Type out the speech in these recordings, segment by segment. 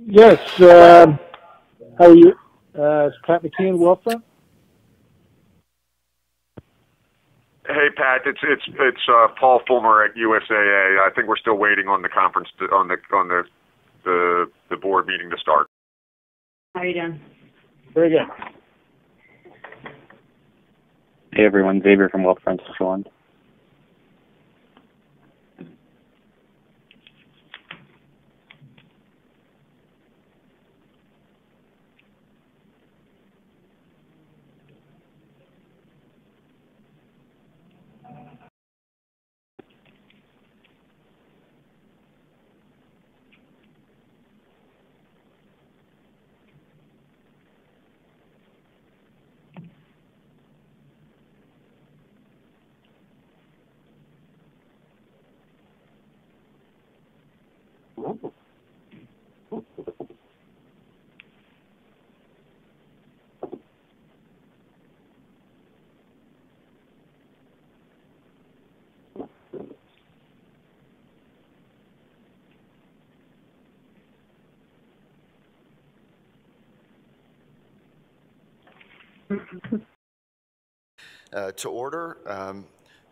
Yes. How are you? It's Pat McKeon, Wealthfront. Hey Pat, it's Paul Fulmer at USAA. I think we're still waiting on the conference on the board meeting to start. How are you doing? Very good. Hey everyone, Xavier from Wealthfront Switzerland. To order,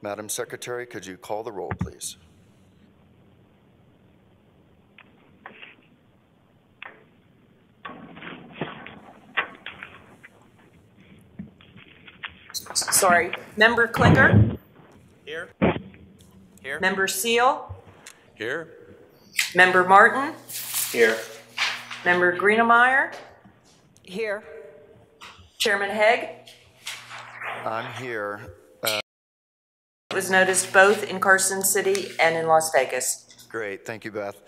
Madam Secretary, could you call the roll, please? Sorry. Member Klinger? Here. Here. Member Seal? Here. Member Martin? Here. Member Greenemeyer? Here. Chairman Haig? I'm here. It was noticed both in Carson City and in Las Vegas. Great, thank you, Beth.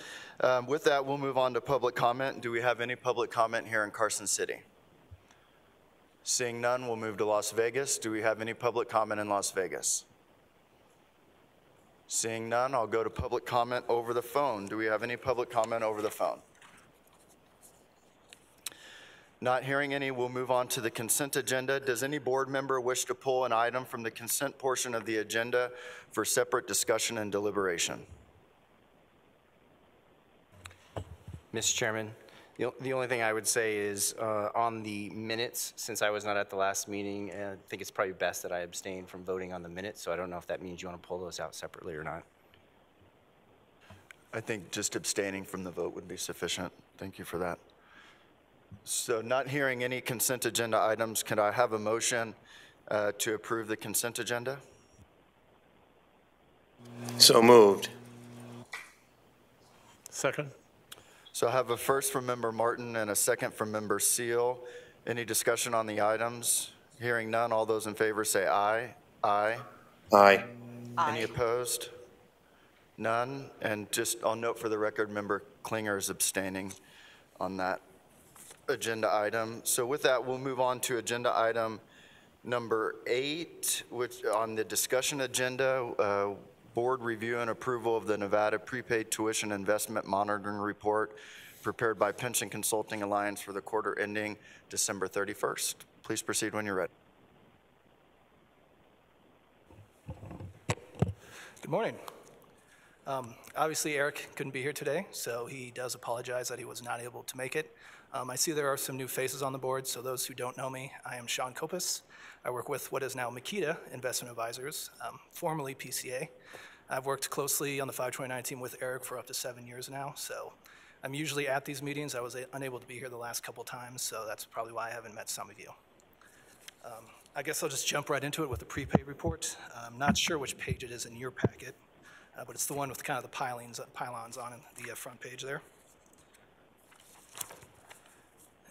With that, we'll move on to public comment. Do we have any public comment here in Carson City? Seeing none, we'll move to Las Vegas. Do we have any public comment in Las Vegas? Seeing none, I'll go to public comment over the phone. Do we have any public comment over the phone? Not hearing any, we'll move on to the consent agenda. Does any board member wish to pull an item from the consent portion of the agenda for separate discussion and deliberation? Mr. Chairman, the only thing I would say is on the minutes, since I was not at the last meeting, I think it's probably best that I abstain from voting on the minutes, so I don't know if that means you want to pull those out separately or not. I think just abstaining from the vote would be sufficient. Thank you for that. So not hearing any consent agenda items, can I have a motion to approve the consent agenda? So moved. Second. So I have a first from Member Martin and a second from Member Seal. Any discussion on the items? Hearing none, all those in favor say aye. Aye. Aye. Any opposed? None. And just, I'll note for the record, Member Klinger is abstaining on that agenda item. So with that, we'll move on to agenda item number 8, which on the discussion agenda, board review and approval of the Nevada Prepaid Tuition Investment Monitoring Report prepared by Pension Consulting Alliance for the quarter ending December 31st. Please proceed when you're ready. Good morning. Obviously, Eric couldn't be here today, so he does apologize that he was not able to make it. I see there are some new faces on the board, so those who don't know me, I am Sean Kopis. I work with what is now Makita Investment Advisors, formerly PCA. I've worked closely on the 529 team with Eric for up to 7 years now, so I'm usually at these meetings. I was unable to be here the last couple times, so that's probably why I haven't met some of you. I guess I'll just jump right into it with the prepaid report. I'm not sure which page it is in your packet, but it's the one with kind of the pylons on the front page there.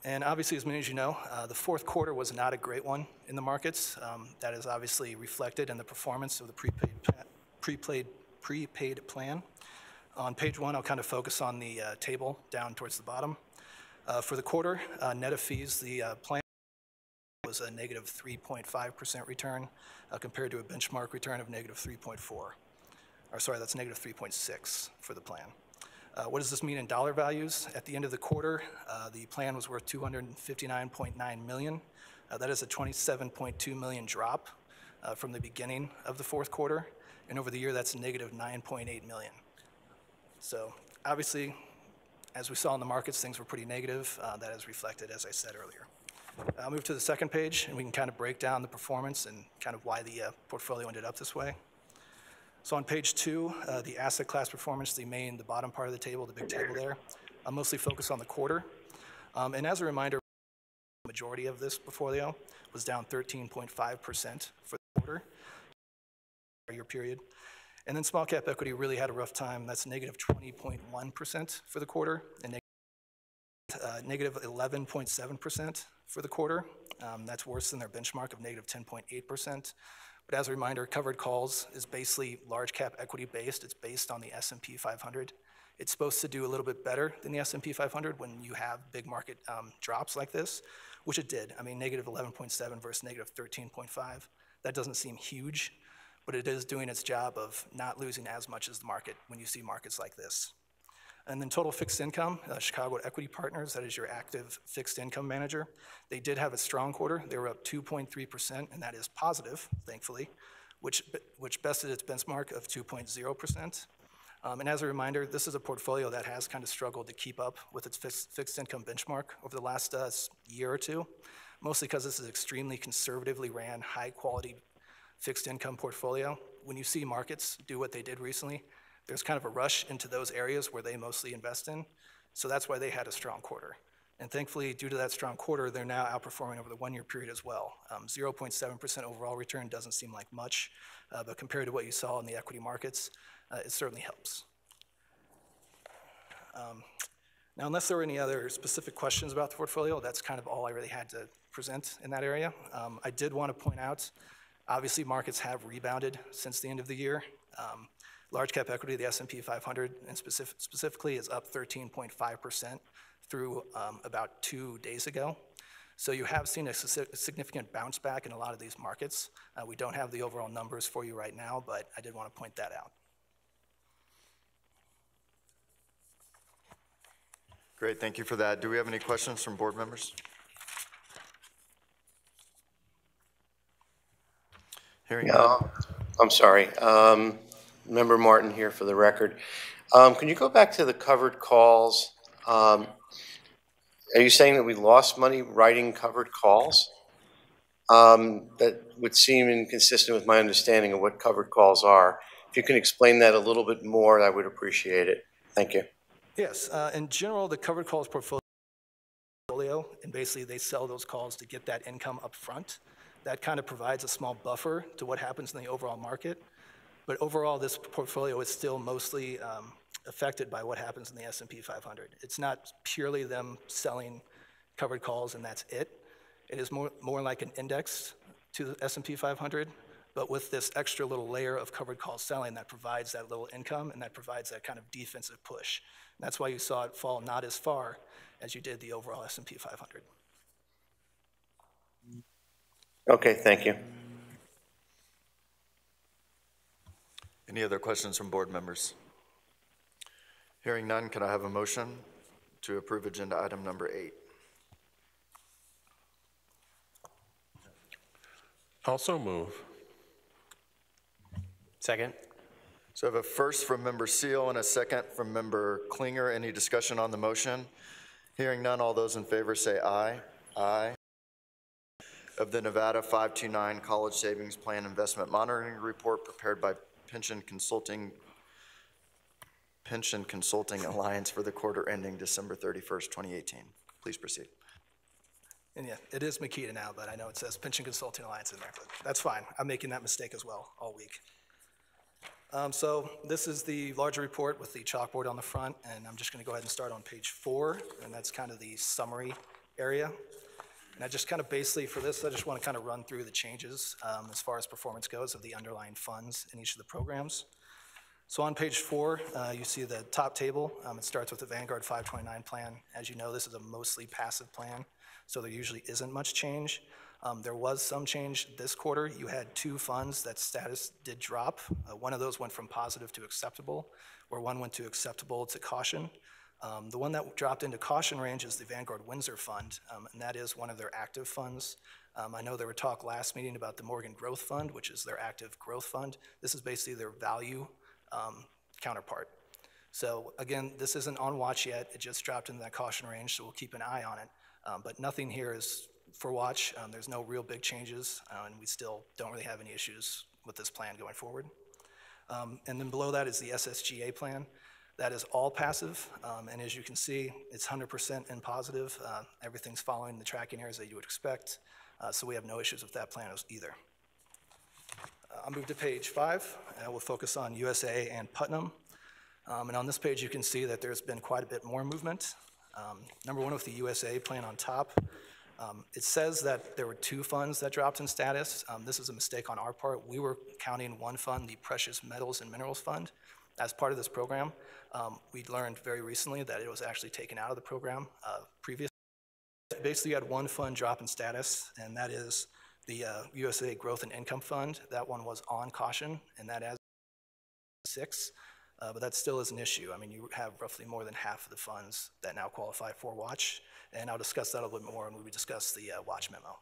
And obviously, as many as you know, the fourth quarter was not a great one in the markets. That is obviously reflected in the performance of the prepaid plan. On page 1, I'll kind of focus on the table down towards the bottom. For the quarter, net of fees, the plan was a negative 3.5% return compared to a benchmark return of negative 3.4. Or sorry, that's negative 3.6 for the plan. What does this mean in dollar values? At the end of the quarter, the plan was worth $259.9 million. That is a $27.2 million drop from the beginning of the fourth quarter. And over the year, that's negative $9.8 million. So obviously, As we saw in the markets, things were pretty negative. That is reflected, as I said earlier. I'll move to the second page, and we can kind of break down the performance and kind of why the portfolio ended up this way. So on page 2, the asset class performance, the bottom part of the table, the big table there, I'll mostly focus on the quarter. And as a reminder, the majority of this portfolio was down 13.5% for the quarter, year period. And then small cap equity really had a rough time. That's negative 20.1% for the quarter, and negative 11.7% for the quarter. That's worse than their benchmark of negative 10.8%. But as a reminder, covered calls is basically large cap equity based. It's based on the S&P 500. It's supposed to do a little bit better than the S&P 500 when you have big market drops like this, which it did. I mean, negative 11.7 versus negative 13.5. That doesn't seem huge, but it is doing its job of not losing as much as the market when you see markets like this. And then total fixed income, Chicago Equity Partners, that is your active fixed income manager. They did have a strong quarter. They were up 2.3%, and that is positive, thankfully, which bested its benchmark of 2.0%. And as a reminder, this is a portfolio that has kind of struggled to keep up with its fixed income benchmark over the last year or two, mostly because this is extremely conservatively ran, high quality fixed income portfolio. When you see markets do what they did recently, there's kind of a rush into those areas where they mostly invest in. So that's why they had a strong quarter. And thankfully, due to that strong quarter, they're now outperforming over the 1 year period as well. 0.7% overall return doesn't seem like much, but compared to what you saw in the equity markets, it certainly helps. Now, unless there were any other specific questions about the portfolio, that's kind of all I really had to present in that area. I did want to point out, obviously markets have rebounded since the end of the year. Large cap equity, the S&P 500, and specifically is up 13.5% through about 2 days ago. So you have seen a significant bounce back in a lot of these markets. We don't have the overall numbers for you right now, but I did want to point that out. Great, thank you for that. Do we have any questions from board members? Hearing none. I'm sorry. Member Martin here for the record. Can you go back to the covered calls? Are you saying that we lost money writing covered calls? That would seem inconsistent with my understanding of what covered calls are. If you can explain that a little bit more, I would appreciate it. Thank you. Yes, in general, the covered calls portfolio, and basically they sell those calls to get that income up front. That kind of provides a small buffer to what happens in the overall market. But overall, this portfolio is still mostly affected by what happens in the S&P 500. It's not purely them selling covered calls and that's it. It is more like an index to the S&P 500, but with this extra little layer of covered call selling that provides that little income and that provides that kind of defensive push. And that's why you saw it fall not as far as you did the overall S&P 500. Okay, thank you. Any other questions from board members? Hearing none, can I have a motion to approve agenda item number 8? Also move. Second. So I have a first from member Seal and a second from member Klinger. Any discussion on the motion? Hearing none, all those in favor say aye. Aye. Of the Nevada 529 College Savings Plan Investment Monitoring Report prepared by Pension Consulting Alliance for the quarter ending December 31st, 2018. Please proceed. And yeah, it is Makita now, but I know it says Pension Consulting Alliance in there, but that's fine. I'm making that mistake as well all week. So this is the larger report with the chalkboard on the front, and I'm just going to go ahead and start on page 4, and that's kind of the summary area. And I just kind of basically for this, I just want to kind of run through the changes as far as performance goes of the underlying funds in each of the programs. So on page 4, you see the top table. It starts with the Vanguard 529 plan. As you know, this is a mostly passive plan, so there usually isn't much change. There was some change this quarter. You had 2 funds that status did drop. One of those went from positive to acceptable, where one went to acceptable to caution. The one that dropped into caution range is the Vanguard Windsor Fund, and that is one of their active funds. I know there were talk last meeting about the Morgan Growth Fund, which is their active growth fund. This is basically their value counterpart. So again, this isn't on watch yet. It just dropped into that caution range, so we'll keep an eye on it. But nothing here is for watch. There's no real big changes, and we still don't really have any issues with this plan going forward. And then below that is the SSGA plan. That is all passive, and as you can see, it's 100% in positive. Everything's following the tracking errors that you would expect, so we have no issues with that plan either. I'll move to page 5, and we'll focus on USA and Putnam. And on this page, you can see that there's been quite a bit more movement. Number one, with the USA plan on top, it says that there were 2 funds that dropped in status. This is a mistake on our part. We were counting one fund, the Precious Metals and Minerals Fund, as part of this program. We learned very recently that it was actually taken out of the program previously. Basically, you had one fund drop in status, and that is the USA Growth and Income Fund. That one was on caution, and that has 6. But that still is an issue. I mean, you have roughly more than half of the funds that now qualify for watch, and I'll discuss that a little bit more when we discuss the watch memo.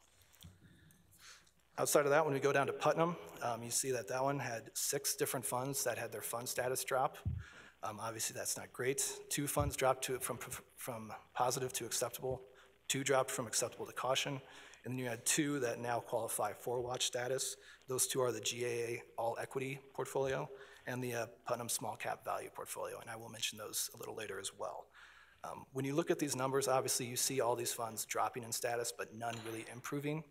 Outside of that, when we go down to Putnam, you see that that one had 6 different funds that had their fund status drop. Obviously, that's not great. 2 funds dropped from positive to acceptable, 2 dropped from acceptable to caution, and then you had 2 that now qualify for watch status. Those 2 are the GAA All Equity portfolio and the Putnam Small Cap Value portfolio, and I will mention those a little later as well. When you look at these numbers, obviously you see all these funds dropping in status, but none really improving.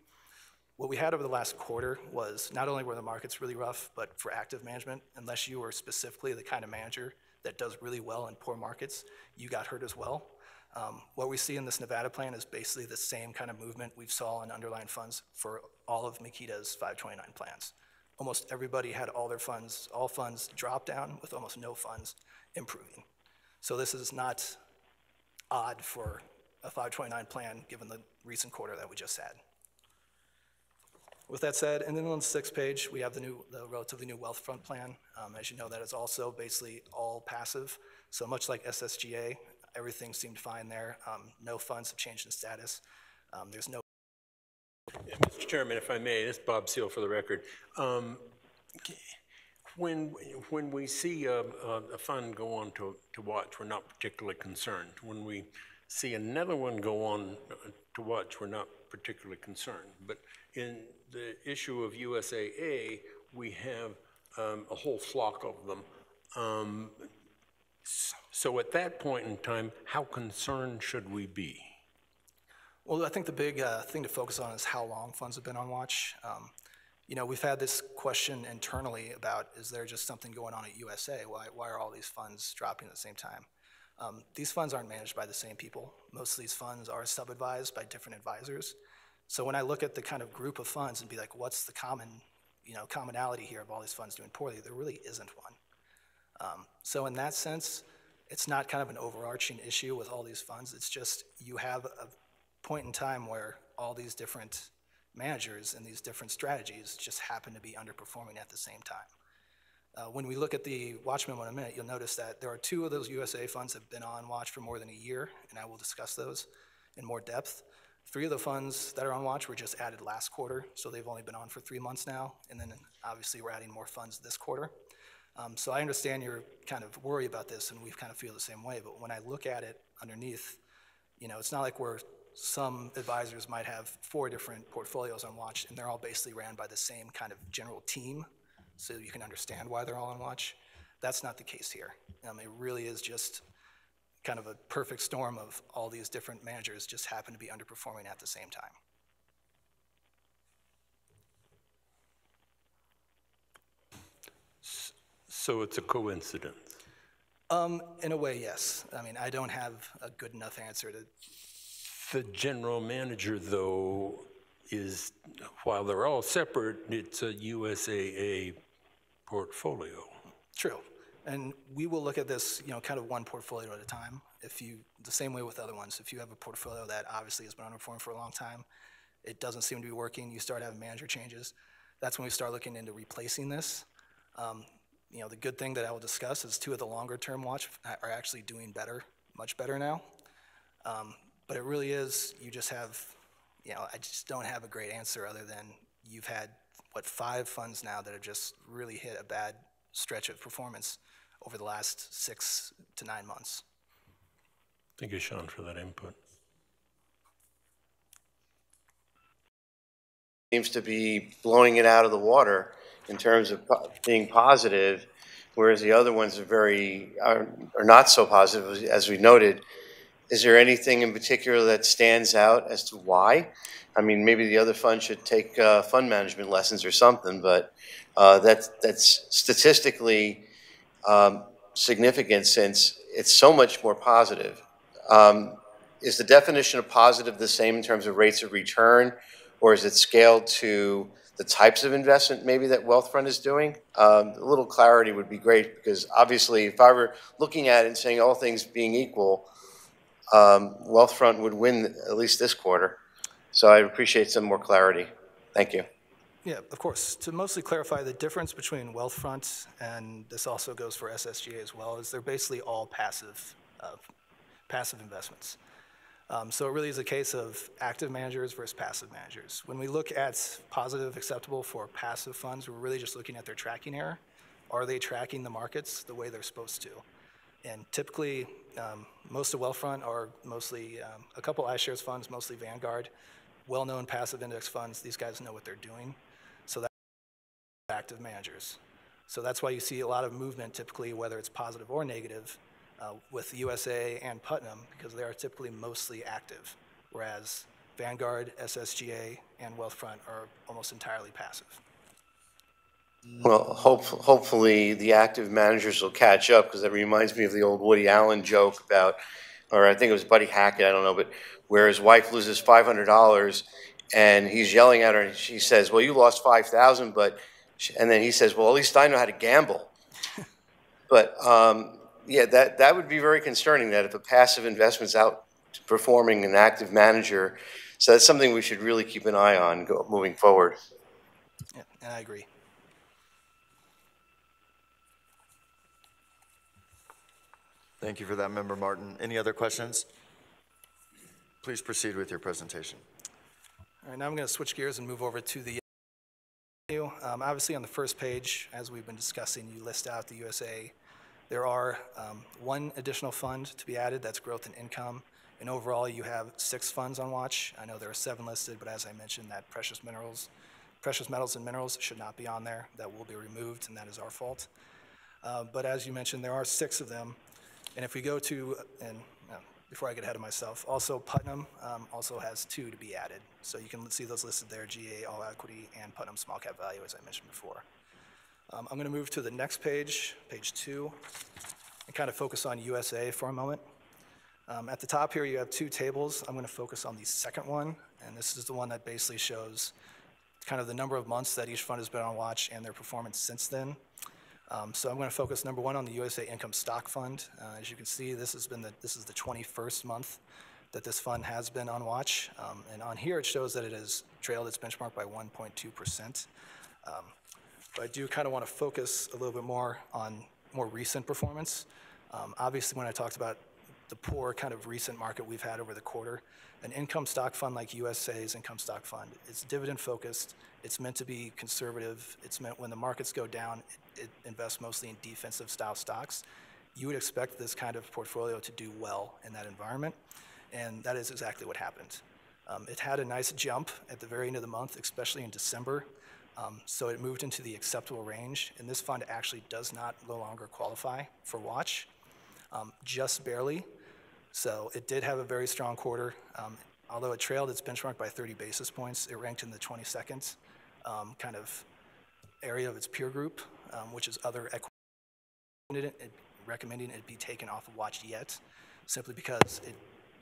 What we had over the last quarter was not only were the markets really rough, but for active management, unless you were specifically the kind of manager that does really well in poor markets, you got hurt as well. What we see in this Nevada plan is basically the same kind of movement we saw in underlying funds for all of Makita's 529 plans. Almost everybody had all funds drop down with almost no funds improving. So this is not odd for a 529 plan given the recent quarter that we just had. With that said, and then on the 6th page, we have the relatively new wealth fund plan. As you know, that is also basically all passive. So much like SSGA, everything seemed fine there. No funds have changed in status. There's no. Yeah, Mr. Chairman, if I may, this is Bob Seal for the record. When we see a fund go on to watch, we're not particularly concerned. When we see another one go on to watch, we're not particularly concerned. But in the issue of USAA, we have a whole flock of them. So at that point in time, how concerned should we be? Well, I think the big thing to focus on is how long funds have been on watch. You know, we've had this question internally about, is there just something going on at USA? Why are all these funds dropping at the same time? These funds aren't managed by the same people. Most of these funds are sub-advised by different advisors. So when I look at the kind of group of funds and be like, what's the commonality here of all these funds doing poorly, there really isn't one. So in that sense, it's not kind of an overarching issue with all these funds. It's just you have a point in time where all these different managers and these different strategies just happen to be underperforming at the same time. When we look at the watch memo in a minute, you'll notice that there are 2 of those USA funds that have been on watch for more than a year, and I will discuss those in more depth. 3 of the funds that are on watch were just added last quarter, so they've only been on for 3 months now, and then obviously we're adding more funds this quarter. So I understand you're kind of worried about this, and we kind of feel the same way, but when I look at it underneath, you know, it's not like some advisors might have 4 different portfolios on watch, and they're all basically ran by the same kind of general team, so you can understand why they're all on watch. That's not the case here. It really is just kind of a perfect storm of all these different managers just happen to be underperforming at the same time. So it's a coincidence? In a way, yes. I mean, I don't have a good enough answer to. The general manager, though, is, while they're all separate, it's a USAA portfolio. True. And we will look at this, you know, kind of one portfolio at a time. The same way with other ones, if you have a portfolio that obviously has been underperforming for a long time, it doesn't seem to be working, you start having manager changes, that's when we start looking into replacing this. You know, the good thing that I will discuss is 2 of the longer term watch are actually doing better, much better now. But it really is, you just have, you know, I just don't have a great answer other than you've had, 5 funds now that have just really hit a bad stretch of performance over the last 6 to 9 months. Thank you, Sean, for that input. Seems to be blowing it out of the water in terms of being positive, whereas the other ones are not so positive, as we noted. Is there anything in particular that stands out as to why? I mean, maybe the other fund should take fund management lessons or something, but that's statistically significant since it's so much more positive. Is the definition of positive the same in terms of rates of return, or is it scaled to the types of investment maybe that Wealthfront is doing? A little clarity would be great, because obviously if I were looking at it and saying all things being equal, Wealthfront would win at least this quarter. So I appreciate some more clarity. Thank you. Yeah, of course. To mostly clarify, the difference between Wealthfront, and this also goes for SSGA as well, is they're basically all passive investments. So it really is a case of active managers versus passive managers. When we look at positive acceptable for passive funds, we're really just looking at their tracking error. Are they tracking the markets the way they're supposed to? And typically, most of Wealthfront are mostly a couple iShares funds, mostly Vanguard, well-known passive index funds. These guys know what they're doing. So that's active managers. So that's why you see a lot of movement typically, whether it's positive or negative, with USA and Putnam, because they are typically mostly active, whereas Vanguard, SSGA, and Wealthfront are almost entirely passive. Well, hopefully the active managers will catch up, because that reminds me of the old Woody Allen joke about, or I think it was Buddy Hackett, I don't know, but where his wife loses $500 and he's yelling at her and she says, well, you lost $5,000, but, and then he says, well, at least I know how to gamble. But yeah, that would be very concerning, that if a passive investment's outperforming an active manager. So that's something we should really keep an eye on moving forward. Yeah, and I agree. Thank you for that, Member Martin. Any other questions? Please proceed with your presentation. All right, now I'm going to switch gears and move over to the obviously on the first page, as we've been discussing, you list out the USA. There are one additional fund to be added, that's growth and income. And overall, you have 6 funds on watch. I know there are 7 listed, but as I mentioned, that precious metals and minerals should not be on there. That will be removed, and that is our fault. But as you mentioned, there are 6 of them. And if we go to, before I get ahead of myself, also Putnam also has 2 to be added. So you can see those listed there, GA All Equity and Putnam Small Cap Value, as I mentioned before. I'm going to move to the next page, page 2, and kind of focus on USA for a moment. At the top here, you have 2 tables. I'm going to focus on the second one, and this is the one that basically shows kind of the number of months that each fund has been on watch and their performance since then. So I'm going to focus, number 1, on the USA Income Stock Fund. As you can see, this is the 21st month that this fund has been on watch. And on here, it shows that it has trailed its benchmark by 1.2%. But I do kind of want to focus a little bit more on more recent performance. Obviously, when I talked about the poor kind of recent market we've had over the quarter, an income stock fund like USA's Income Stock Fund, it's dividend focused, it's meant to be conservative, it's meant when the markets go down, it invests mostly in defensive style stocks. You would expect this kind of portfolio to do well in that environment, and that is exactly what happened. It had a nice jump at the very end of the month, especially in December, so it moved into the acceptable range, and this fund actually does no longer qualify for watch, just barely. So it did have a very strong quarter. Although it trailed its benchmark by 30 basis points, it ranked in the 22nd kind of area of its peer group, which is other equity, recommending it be taken off of watch yet, simply because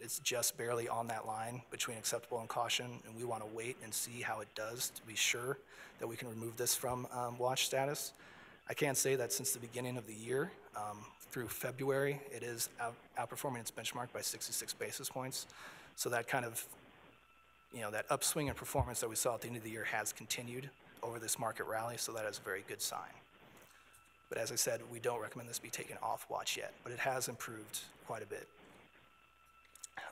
it's just barely on that line between acceptable and caution, and we want to wait and see how it does to be sure that we can remove this from watch status. I can say that since the beginning of the year, through February, it is outperforming its benchmark by 66 basis points. So that kind of, that upswing in performance that we saw at the end of the year has continued over this market rally, so that is a very good sign. But as I said, we don't recommend this be taken off watch yet, but it has improved quite a bit.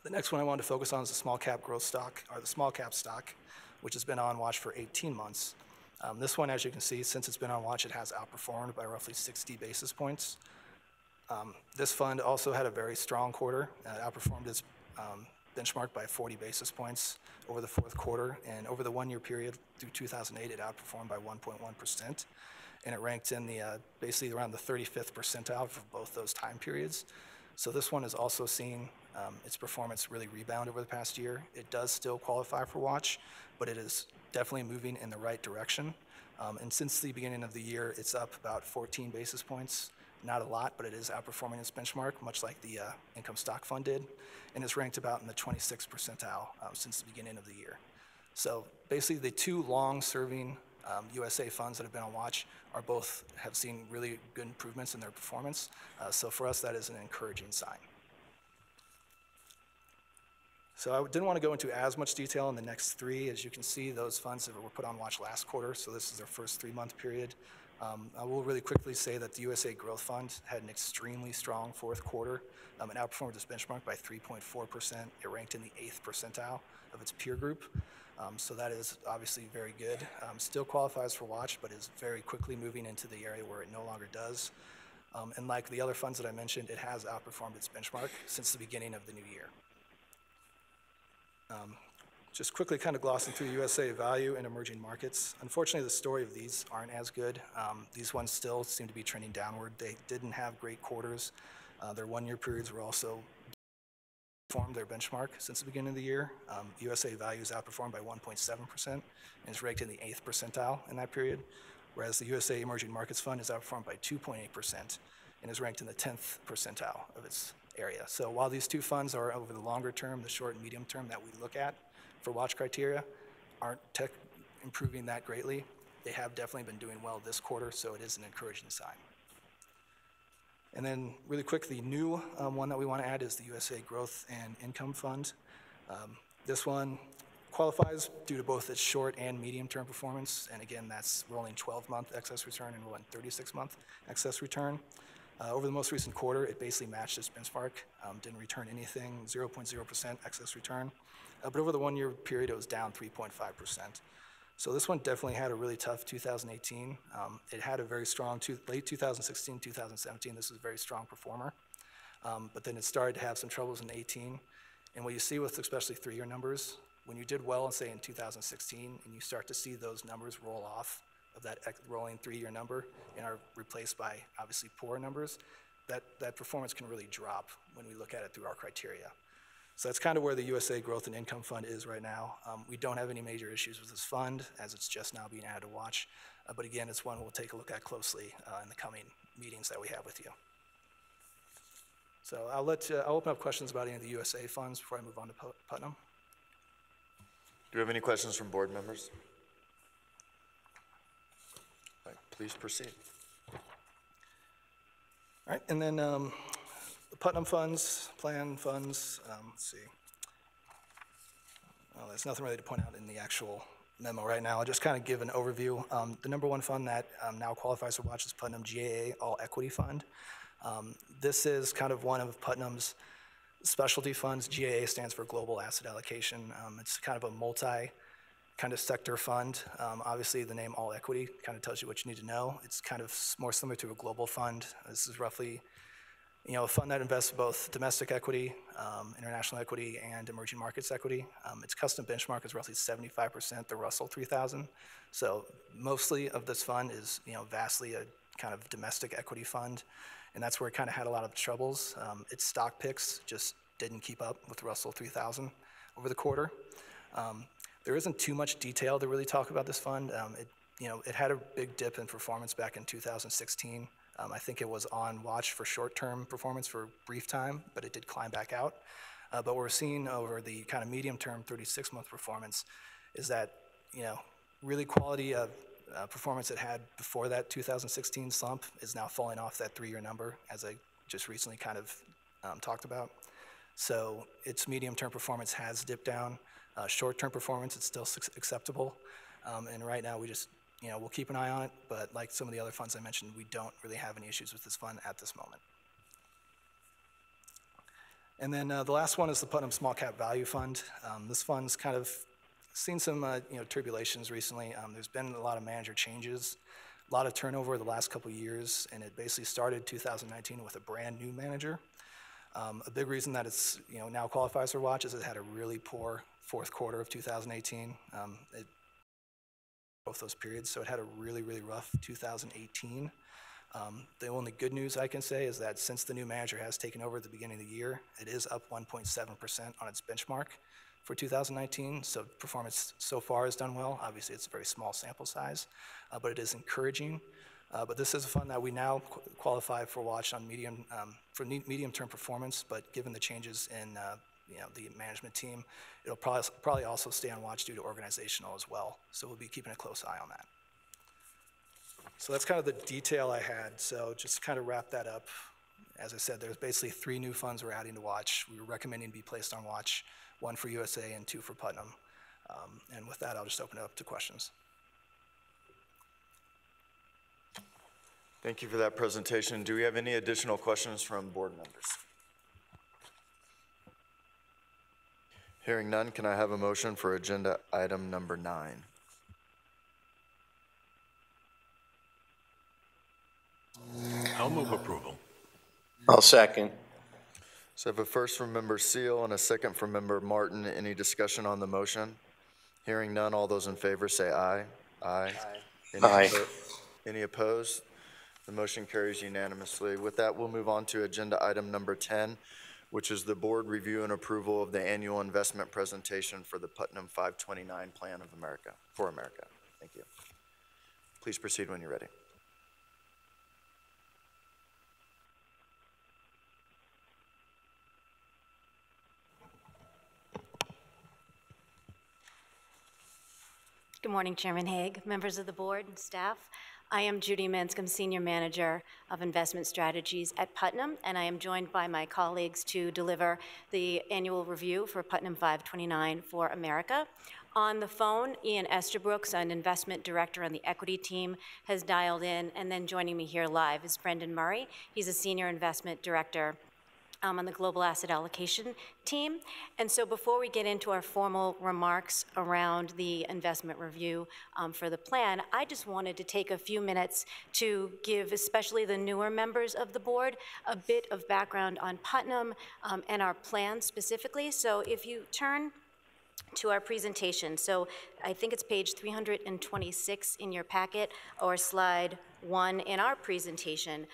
The next one I wanted to focus on is the small cap growth stock, or the small cap stock, which has been on watch for 18 months. This one, as you can see, since it's been on watch, it has outperformed by roughly 60 basis points. This fund also had a very strong quarter. It outperformed its benchmark by 40 basis points over the fourth quarter, and over the one-year period through 2008, it outperformed by 1.1%, and it ranked in the basically around the 35th percentile for both those time periods. So this one has also seen its performance really rebound over the past year. It does still qualify for watch, but it is definitely moving in the right direction. And since the beginning of the year, it's up about 14 basis points. Not a lot, but it is outperforming its benchmark, much like the income stock fund did, and it's ranked about in the 26th percentile since the beginning of the year. So basically, the two long-serving USA funds that have been on watch have seen really good improvements in their performance. So for us, that is an encouraging sign. So I didn't want to go into as much detail in the next three. As you can see, those funds were put on watch last quarter, so this is their first 3-month period. I will really quickly say that the USA Growth Fund had an extremely strong fourth quarter. It outperformed its benchmark by 3.4%. It ranked in the 8th percentile of its peer group. So that is obviously very good. Still qualifies for watch, but is very quickly moving into the area where it no longer does. And like the other funds that I mentioned, it has outperformed its benchmark since the beginning of the new year. Just quickly kind of glossing through USA Value and emerging markets. Unfortunately, the story of these aren't as good. These ones still seem to be trending downward. They didn't have great quarters. Their one-year periods were also outperformed their benchmark since the beginning of the year. USA Value is outperformed by 1.7% and is ranked in the 8th percentile in that period, whereas the USA Emerging Markets Fund is outperformed by 2.8% and is ranked in the 10th percentile of its area. So while these two funds are over the longer term, the short and medium term that we look at for watch criteria aren't improving that greatly, they have definitely been doing well this quarter, so it is an encouraging sign. And then really quick, the new one that we want to add is the USA Growth and Income Fund. This one qualifies due to both its short and medium-term performance, and again, that's rolling 12-month excess return and rolling 36-month excess return. Over the most recent quarter, it basically matched its benchmark, didn't return anything, 0.0% excess return. But over the one-year period, it was down 3.5%. So this one definitely had a really tough 2018. It had a very strong late 2016, 2017. This was a very strong performer. But then it started to have some troubles in 2018. And what you see with especially 3-year numbers, when you did well, say in 2016, and you start to see those numbers roll off of that rolling 3-year number and are replaced by obviously poor numbers, that performance can really drop when we look at it through our criteria. So that's kind of where the USA Growth and Income Fund is right now. We don't have any major issues with this fund as it's just now being added to watch. But again, it's one we'll take a look at closely in the coming meetings that we have with you. So I'll open up questions about any of the USA funds before I move on to Putnam. Do we have any questions from board members? All right, please proceed. All right, and then the Putnam funds, plan funds, let's see. Well, there's nothing really to point out in the actual memo right now. I'll just kind of give an overview. The number one fund that now qualifies for watch is Putnam GAA All Equity Fund. This is kind of one of Putnam's specialty funds. GAA stands for Global Asset Allocation. It's kind of a multi kind of sector fund. Obviously, the name All Equity kind of tells you what you need to know. It's kind of more similar to a global fund. This is roughly, a fund that invests both domestic equity, international equity, and emerging markets equity. Its custom benchmark is roughly 75% the Russell 3000. So mostly of this fund is, vastly a kind of domestic equity fund, and that's where it kind of had a lot of troubles. Its stock picks just didn't keep up with Russell 3000 over the quarter. There isn't too much detail to really talk about this fund. It had a big dip in performance back in 2016. I think it was on watch for short-term performance for a brief time, but it did climb back out. But what we're seeing over the kind of medium-term 36-month performance is that, really quality of performance it had before that 2016 slump is now falling off that 3-year number, as I just recently kind of talked about. So its medium-term performance has dipped down. Short-term performance, it's still acceptable. And right now we just, we'll keep an eye on it, but like some of the other funds I mentioned, we don't really have any issues with this fund at this moment. And then the last one is the Putnam Small Cap Value Fund. This fund's kind of seen some, tribulations recently. There's been a lot of manager changes A lot of turnover the last couple of years, and it basically started 2019 with a brand new manager. A big reason that it's now qualifies for watch is it had a really poor fourth quarter of 2018. Both those periods, so it had a really, really rough 2018. The only good news I can say is that since the new manager has taken over at the beginning of the year, it is up 1.7% on its benchmark for 2019, so performance so far has done well. Obviously, it's a very small sample size, but it is encouraging. But this is a fund that we now qualify for watch on medium-term performance, but given the changes in the management team, it'll probably also stay on watch due to organizational as well. So we'll be keeping a close eye on that. So that's kind of the detail I had. So just to kind of wrap that up, as I said, there's basically 3 new funds we're adding to watch. We were recommending to be placed on watch, 1 for USA and 2 for Putnam. And with that, I'll just open it up to questions. Thank you for that presentation. Do we have any additional questions from board members? Hearing none, can I have a motion for agenda item number 9? I'll move approval. I'll second. So I have a first from member Seal and a second from member Martin. Any discussion on the motion? Hearing none, all those in favor say aye. Aye. Aye. Any opposed? The motion carries unanimously. With that, we'll move on to agenda item number 10, which is the board review and approval of the annual investment presentation for the Putnam 529 Plan of America, for America. Thank you. Please proceed when you're ready. Good morning, Chairman Haig, members of the board and staff. I am Judy Manscombe, Senior Manager of Investment Strategies at Putnam, and I am joined by my colleagues to deliver the annual review for Putnam 529 for America. On the phone, Ian Estabrooks, an investment director on the equity team, has dialed in, and then joining me here live is Brendan Murray. He's a Senior Investment Director on the Global Asset Allocation team. And so before we get into our formal remarks around the investment review for the plan, I just wanted to take a few minutes to give especially the newer members of the board a bit of background on Putnam and our plan specifically. So if you turn to our presentation, so I think it's page 326 in your packet or slide 1 in our presentation.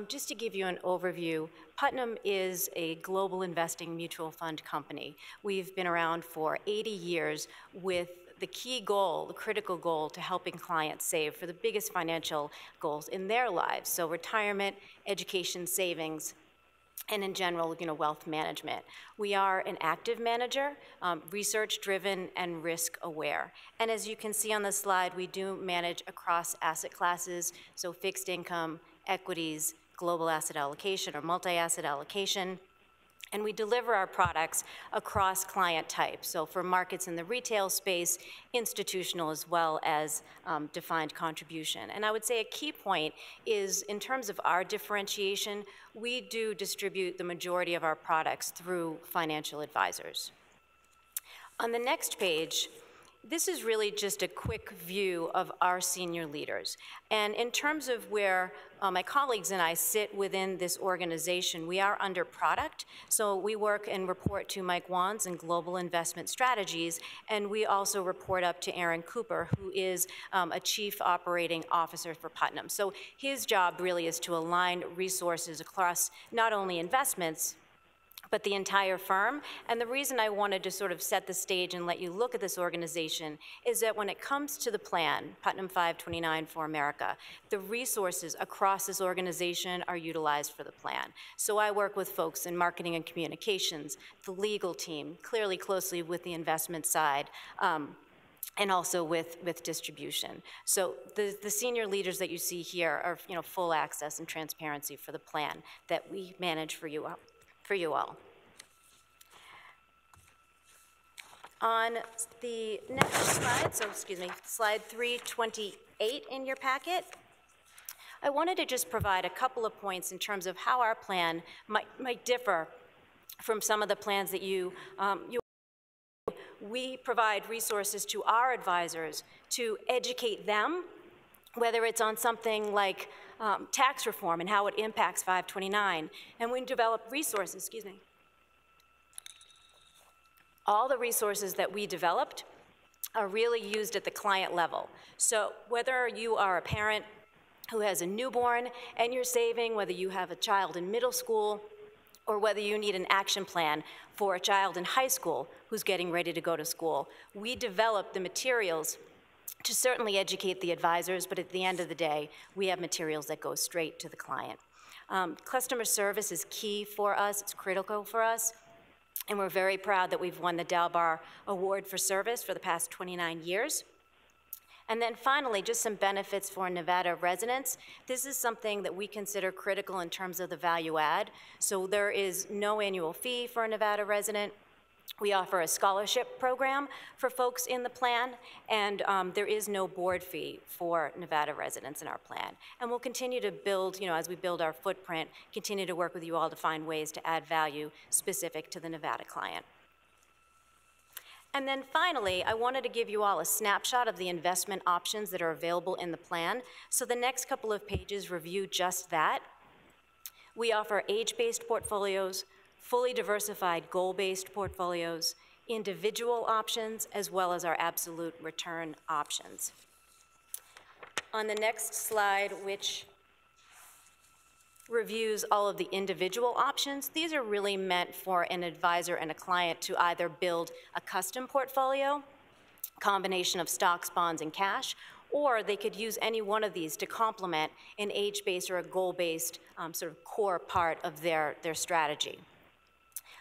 Just to give you an overview, Putnam is a global investing mutual fund company. We've been around for 80 years with the key goal, the critical goal, to helping clients save for the biggest financial goals in their lives. So retirement, education, savings, and in general, wealth management. We are an active manager, research-driven and risk-aware. And as you can see on the slide, we do manage across asset classes, so fixed income, equities, global asset allocation or multi-asset allocation. And we deliver our products across client types. So for markets in the retail space, institutional as well as defined contribution. And I would say a key point is in terms of our differentiation, we do distribute the majority of our products through financial advisors. On the next page, this is really just a quick view of our senior leaders. And in terms of where my colleagues and I sit within this organization, we are under product. So we work and report to Mike Wands in Global Investment Strategies, and we also report up to Aaron Cooper, who is a Chief Operating Officer for Putnam. So his job really is to align resources across not only investments, but the entire firm. And the reason I wanted to sort of set the stage and let you look at this organization is that when it comes to the plan, Putnam 529 for America, the resources across this organization are utilized for the plan. So I work with folks in marketing and communications, the legal team, clearly closely with the investment side, and also with distribution. So the senior leaders that you see here are full access and transparency for the plan that we manage for you all. On the next slide, slide 328 in your packet, I wanted to just provide a couple of points in terms of how our plan might differ from some of the plans that we provide resources to our advisors to educate them whether it's on something like tax reform and how it impacts 529. And we develop resources, excuse me. All the resources that we developed are really used at the client level. So whether you are a parent who has a newborn and you're saving, whether you have a child in middle school, or whether you need an action plan for a child in high school who's getting ready to go to school, we develop the materials to certainly educate the advisors, but at the end of the day, we have materials that go straight to the client. Customer service is key for us, it's critical for us, and we're very proud that we've won the Dalbar Award for Service for the past 29 years. And then finally, just some benefits for Nevada residents. This is something that we consider critical in terms of the value add. So there is no annual fee for a Nevada resident. We offer a scholarship program for folks in the plan, and there is no board fee for Nevada residents in our plan. And we'll continue to build, as we build our footprint, continue to work with you all to find ways to add value specific to the Nevada client. And then finally, I wanted to give you all a snapshot of the investment options that are available in the plan. So the next couple of pages review just that. We offer age-based portfolios, fully diversified goal-based portfolios, individual options, as well as our absolute return options. On the next slide, which reviews all of the individual options, these are really meant for an advisor and a client to either build a custom portfolio, combination of stocks, bonds, and cash, or they could use any one of these to complement an age-based or a goal-based sort of core part of their strategy.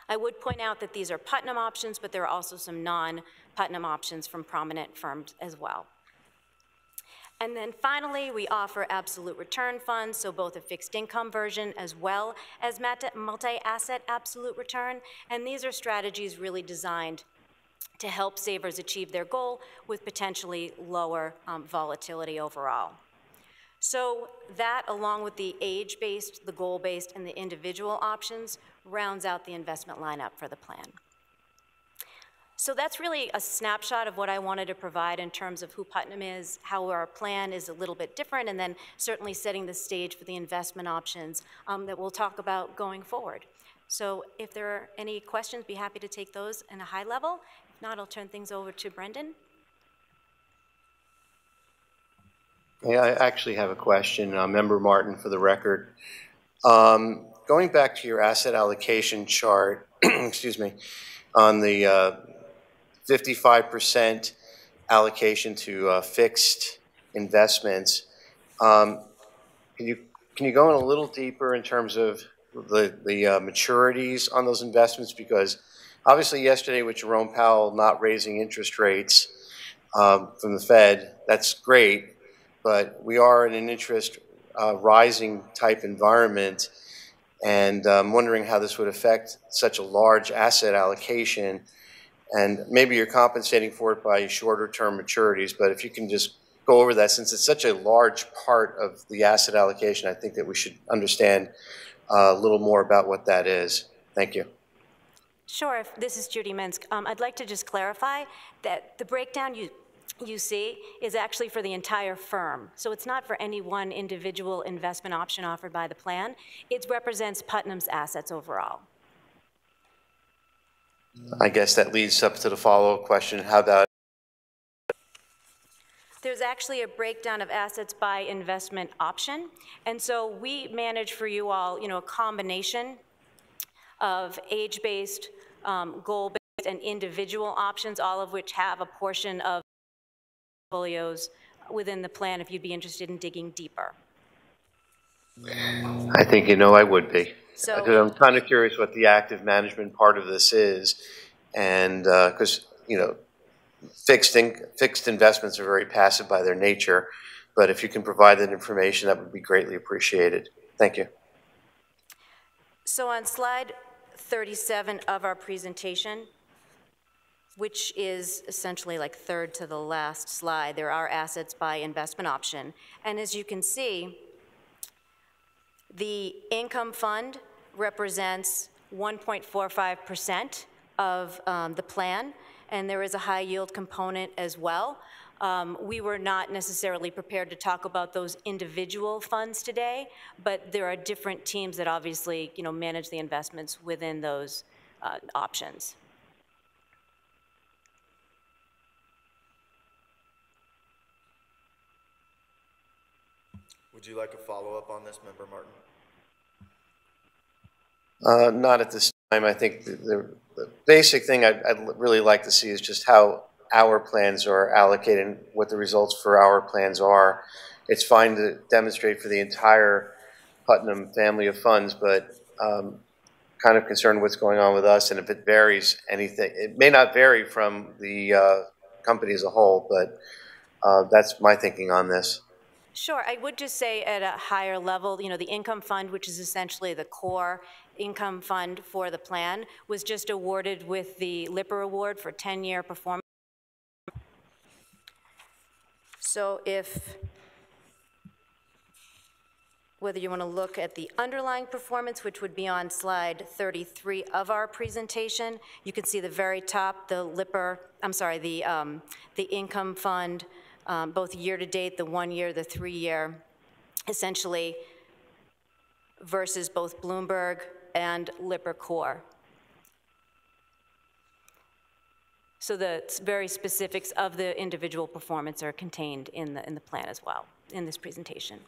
I would point out that these are Putnam options, but there are also some non-Putnam options from prominent firms as well. And then finally, we offer absolute return funds, so both a fixed income version as well as multi-asset absolute return. And these are strategies really designed to help savers achieve their goal with potentially lower volatility overall. So that, along with the age-based, the goal-based, and the individual options, rounds out the investment lineup for the plan. So that's really a snapshot of what I wanted to provide in terms of who Putnam is, how our plan is a little bit different, and then certainly setting the stage for the investment options that we'll talk about going forward. So if there are any questions, be happy to take those in a high level. If not, I'll turn things over to Brendan. Yeah, I actually have a question. Member Martin, for the record. Going back to your asset allocation chart, excuse me, on the 55% allocation to fixed investments, can you go in a little deeper in terms of the maturities on those investments? Because obviously yesterday with Jerome Powell not raising interest rates from the Fed, that's great, but we are in an interest rising type environment, and I'm wondering how this would affect such a large asset allocation. And maybe you're compensating for it by shorter term maturities, but if you can just go over that, since it's such a large part of the asset allocation, I think that we should understand a little more about what that is. Thank you. Sure. This is Judy Minsk. I'd like to just clarify that the breakdown you see is actually for the entire firm. So it's not for any one individual investment option offered by the plan. It represents Putnam's assets overall. I guess that leads up to the follow-up question, how about? There's actually a breakdown of assets by investment option. And so we manage for you all, a combination of age-based, goal-based, and individual options, all of which have a portion of portfolios within the plan if you'd be interested in digging deeper. I think I would be. So I'm kind of curious what the active management part of this is, and because fixed investments are very passive by their nature, but if you can provide that information, that would be greatly appreciated. Thank you. So on slide 37 of our presentation, which is essentially like third to the last slide, there are assets by investment option, and as you can see, the income fund represents 1.45% of the plan, and there is a high yield component as well. We were not necessarily prepared to talk about those individual funds today, but there are different teams that obviously, manage the investments within those options. Would you like a follow-up on this, Member Martin? Not at this time. I think the basic thing I'd really like to see is just how our plans are allocated and what the results for our plans are. It's fine to demonstrate for the entire Putnam family of funds, but kind of concerned what's going on with us, and if it varies anything. It may not vary from the company as a whole, but that's my thinking on this. Sure. I would just say at a higher level, the income fund, which is essentially the core income fund for the plan, was just awarded with the Lipper Award for 10-year performance. So whether you want to look at the underlying performance, which would be on slide 33 of our presentation, you can see the very top, the income fund, both year-to-date, the 1 year, the 3 year, essentially versus both Bloomberg and Lipper Core. So the very specifics of the individual performance are contained in the plan as well, in this presentation.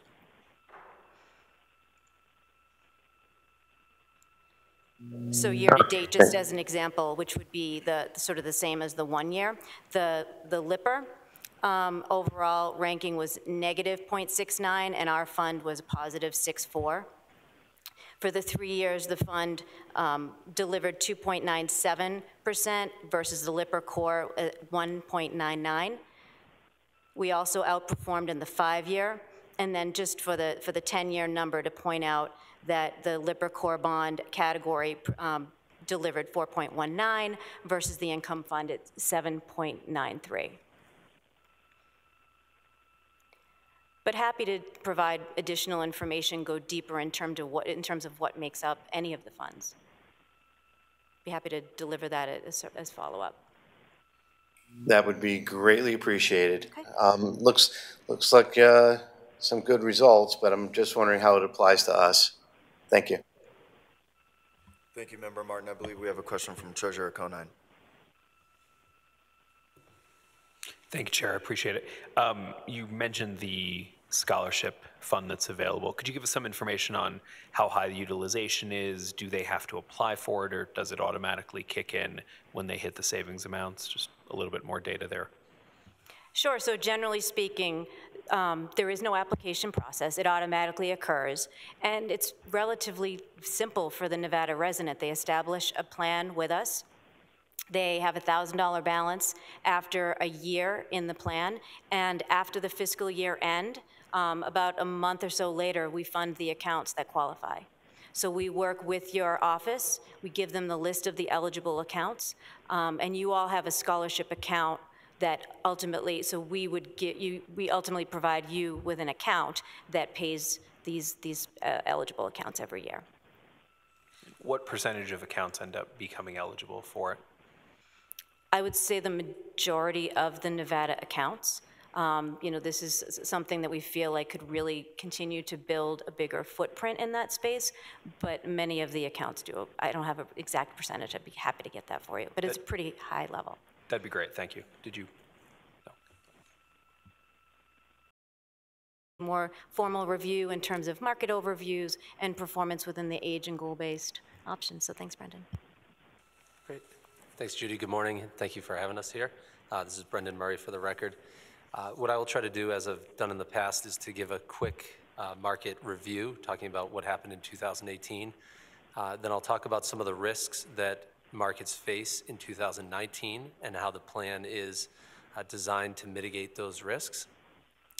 So year-to-date, just as an example, which would be the sort of the same as the 1 year, the Lipper overall ranking was negative 0.69, and our fund was positive 6.4. For the 3 years, the fund delivered 2.97% versus the Lipper Core at 1.99. We also outperformed in the 5 year, and then just for the 10-year number to point out that the Lipper Core bond category delivered 4.19 versus the income fund at 7.93. But happy to provide additional information, go deeper in terms of what makes up any of the funds. Be happy to deliver that as follow-up. That would be greatly appreciated. Okay. Looks like some good results, but I'm just wondering how it applies to us. Thank you. Thank you, Member Martin. I believe we have a question from Treasurer Conine. Thank you, Chair. I appreciate it. You mentioned the scholarship fund that's available. Could you give us some information on how high the utilization is? Do they have to apply for it, or does it automatically kick in when they hit the savings amounts? Just a little bit more data there. Sure. So generally speaking, there is no application process. It automatically occurs. And it's relatively simple for the Nevada resident. They establish a plan with us. They have a $1,000 balance after a year in the plan. And after the fiscal year end, about a month or so later, we fund the accounts that qualify. So we work with your office. We give them the list of the eligible accounts. And you all have a scholarship account that ultimately, so we ultimately provide you with an account that pays these eligible accounts every year. What percentage of accounts end up becoming eligible for it? I would say the majority of the Nevada accounts. This is something that we feel like could really continue to build a bigger footprint in that space, but many of the accounts do. I don't have an exact percentage. I'd be happy to get that for you, but it's a pretty high level. That'd be great. Thank you. Did you? No. More formal review in terms of market overviews and performance within the age and goal-based options. So thanks, Brendan. Great. Thanks, Judy. Good morning. Thank you for having us here. This is Brendan Murray for the record. What I will try to do, as I've done in the past, is to give a quick market review, talking about what happened in 2018. Then I'll talk about some of the risks that markets face in 2019 and how the plan is designed to mitigate those risks.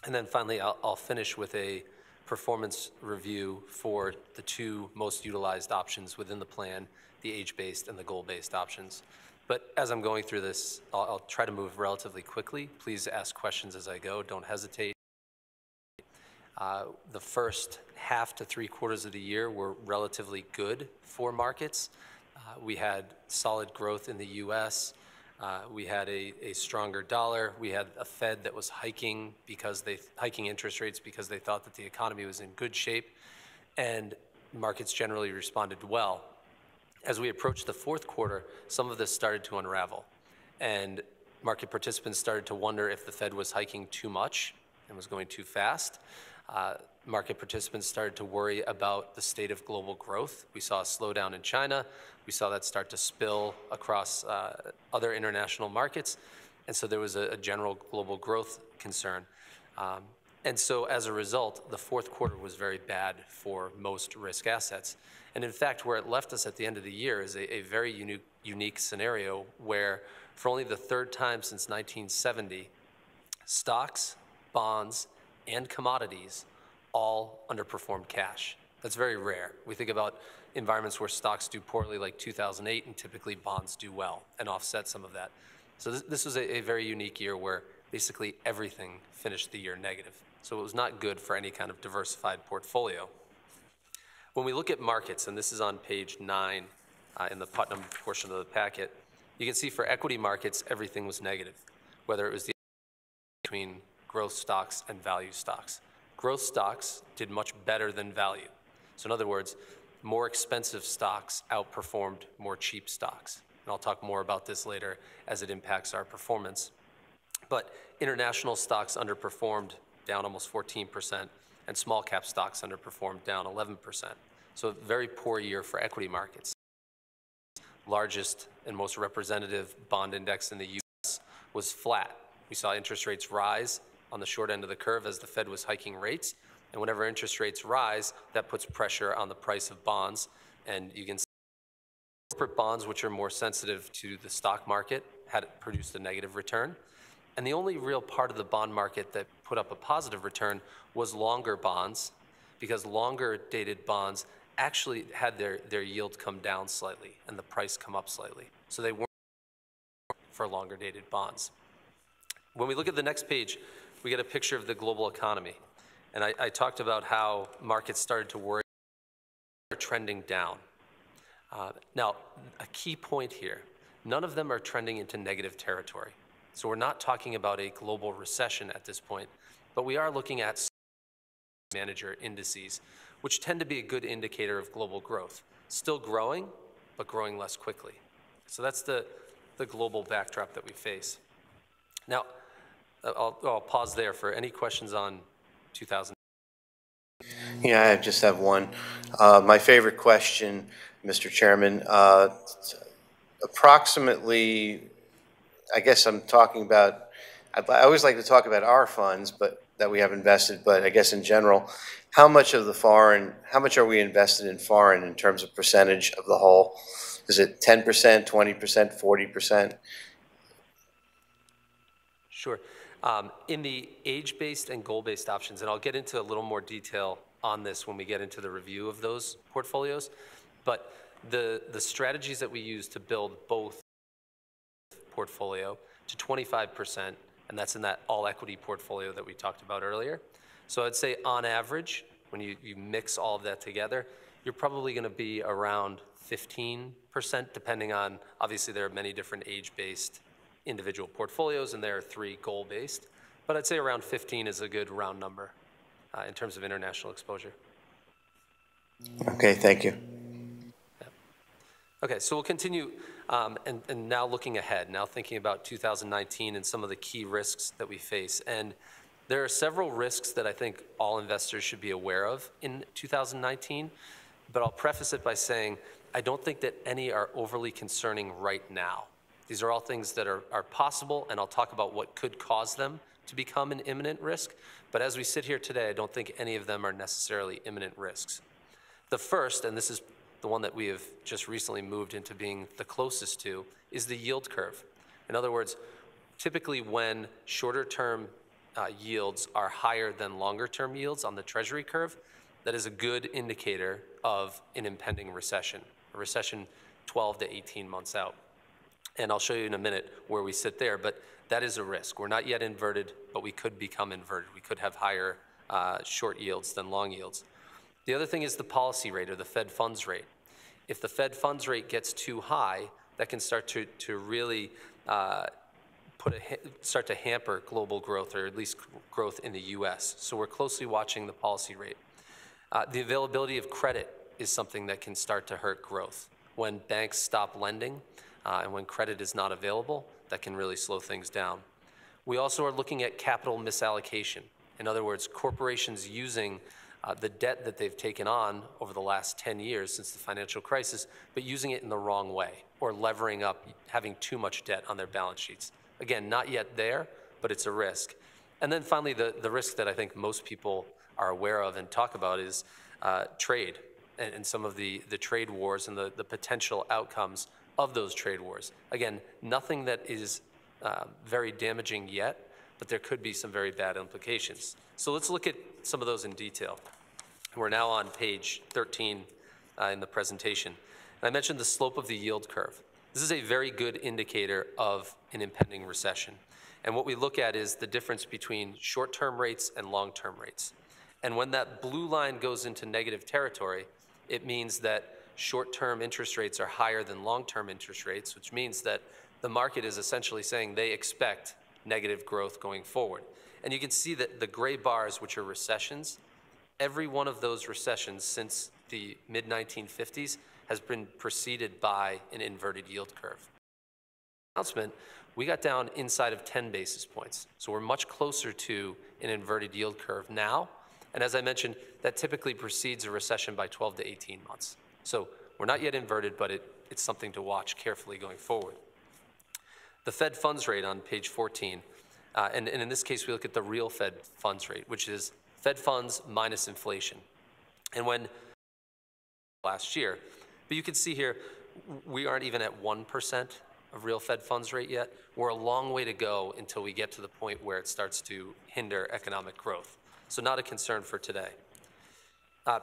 And then finally, I'll finish with a performance review for the two most utilized options within the plan, the age-based and the goal-based options. But as I'm going through this, I'll try to move relatively quickly. Please ask questions as I go. Don't hesitate. The first half to 3/4 of the year were relatively good for markets. We had solid growth in the U.S., We had a stronger dollar. We had a Fed that was hiking interest rates because they thought that the economy was in good shape, and markets generally responded well. As we approached the fourth quarter, some of this started to unravel, and market participants started to wonder if the Fed was hiking too much and was going too fast. Market participants started to worry about the state of global growth. We saw a slowdown in China. We saw that start to spill across other international markets. And so there was a general global growth concern. And so as a result, the fourth quarter was very bad for most risk assets. And in fact, where it left us at the end of the year is a very unique scenario where for only the third time since 1970, stocks, bonds, and commodities all underperformed cash. That's very rare. We think about environments where stocks do poorly like 2008, and typically bonds do well and offset some of that. So this was a very unique year where basically everything finished the year negative. So it was not good for any kind of diversified portfolio. When we look at markets, and this is on page 9 in the Putnam portion of the packet, you can see for equity markets, everything was negative, whether it was the between growth stocks and value stocks. Growth stocks did much better than value. So in other words, more expensive stocks outperformed more cheap stocks. And I'll talk more about this later as it impacts our performance. But international stocks underperformed, down almost 14%, and small cap stocks underperformed, down 11%. So a very poor year for equity markets. Largest and most representative bond index in the US was flat. We saw interest rates rise on the short end of the curve as the Fed was hiking rates. And whenever interest rates rise, that puts pressure on the price of bonds. And you can see corporate bonds, which are more sensitive to the stock market, had produced a negative return. And the only real part of the bond market that put up a positive return was longer bonds, because longer dated bonds actually had their yield come down slightly and the price come up slightly. So they weren't for longer dated bonds. When we look at the next page, we get a picture of the global economy. And I talked about how markets started to worry they're trending down. Now, a key point here, none of them are trending into negative territory. So we're not talking about a global recession at this point, but we are looking at manager indices, which tend to be a good indicator of global growth. Still growing, but growing less quickly. So that's the global backdrop that we face. Now, I'll pause there for any questions on 2000. Yeah, I just have one. My favorite question, Mr. Chairman, approximately, I guess I'm talking about, I always like to talk about our funds, but that we have invested, but I guess in general, how much are we invested in foreign in terms of percentage of the whole? Is it 10%, 20%, 40%? Sure. In the age-based and goal-based options, and I'll get into a little more detail on this when we get into the review of those portfolios, but the strategies that we use to build both portfolio to 25%, and that's in that all-equity portfolio that we talked about earlier. So I'd say on average, when you mix all of that together, you're probably going to be around 15%, depending on, obviously there are many different age-based individual portfolios, and there are 3 goal-based. But I'd say around 15 is a good round number in terms of international exposure. Okay, thank you. Yeah. Okay, so we'll continue, and now looking ahead, now thinking about 2019 and some of the key risks that we face. And there are several risks that I think all investors should be aware of in 2019, but I'll preface it by saying I don't think that any are overly concerning right now. These are all things that are possible, and I'll talk about what could cause them to become an imminent risk. But as we sit here today, I don't think any of them are necessarily imminent risks. The first, and this is the one that we have just recently moved into being the closest to, is the yield curve. In other words, typically when shorter-term yields are higher than longer-term yields on the Treasury curve, that is a good indicator of an impending recession, a recession 12 to 18 months out. And I'll show you in a minute where we sit there, but that is a risk. We're not yet inverted, but we could become inverted. We could have higher short yields than long yields. The other thing is the policy rate or the Fed funds rate. If the Fed funds rate gets too high, that can start to really start to hamper global growth, or at least growth in the U.S. So we're closely watching the policy rate. The availability of credit is something that can start to hurt growth. When banks stop lending and when credit is not available, that can really slow things down. We also are looking at capital misallocation. In other words, corporations using the debt that they've taken on over the last 10 years since the financial crisis, but using it in the wrong way, or levering up, having too much debt on their balance sheets. Again, not yet there, but it's a risk. And then finally, the risk that I think most people are aware of and talk about is trade and some of the trade wars and the potential outcomes of those trade wars. Again, nothing that is very damaging yet, but there could be some very bad implications. So let's look at some of those in detail. We're now on page 13 in the presentation. And I mentioned the slope of the yield curve. This is a very good indicator of an impending recession. And what we look at is the difference between short-term rates and long-term rates. And when that blue line goes into negative territory, it means that short-term interest rates are higher than long-term interest rates, which means that the market is essentially saying they expect negative growth going forward. And you can see that the gray bars, which are recessions, every one of those recessions since the mid-1950s has been preceded by an inverted yield curve. Announcement, we got down inside of 10 basis points. So we're much closer to an inverted yield curve now. And as I mentioned, that typically precedes a recession by 12 to 18 months. So we're not yet inverted, but it's something to watch carefully going forward. The Fed funds rate on page 14, and in this case, we look at the real Fed funds rate, which is Fed funds minus inflation. And when last year, but you can see here, we aren't even at 1% of real Fed funds rate yet. We're a long way to go until we get to the point where it starts to hinder economic growth. So not a concern for today.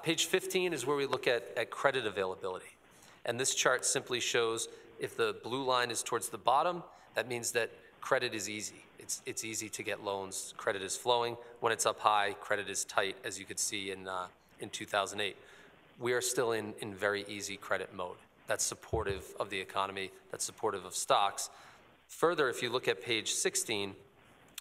Page 15 is where we look at credit availability. And this chart simply shows if the blue line is towards the bottom, that means that credit is easy. It's easy to get loans. Credit is flowing. When it's up high, credit is tight, as you could see in 2008. We are still in very easy credit mode. That's supportive of the economy. That's supportive of stocks. Further, if you look at page 16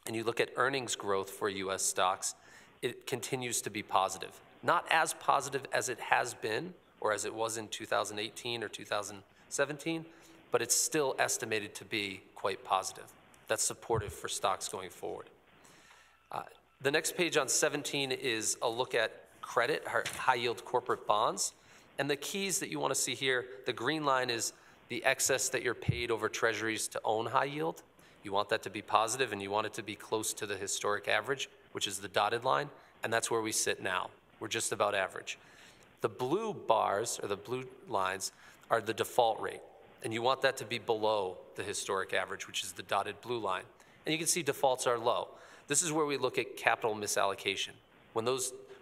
and you look at earnings growth for U.S. stocks, it continues to be positive. Not as positive as it has been or as it was in 2018 or 2017, but it's still estimated to be quite positive. That's supportive for stocks going forward. The next page on 17 is a look at credit, high-yield corporate bonds. And the keys that you want to see here, the green line is the excess that you're paid over treasuries to own high yield. You want that to be positive, and you want it to be close to the historic average, which is the dotted line, and that's where we sit now. We're just about average. The blue bars, or the blue lines, are the default rate, and you want that to be below the historic average, which is the dotted blue line. And you can see defaults are low. This is where we look at capital misallocation. When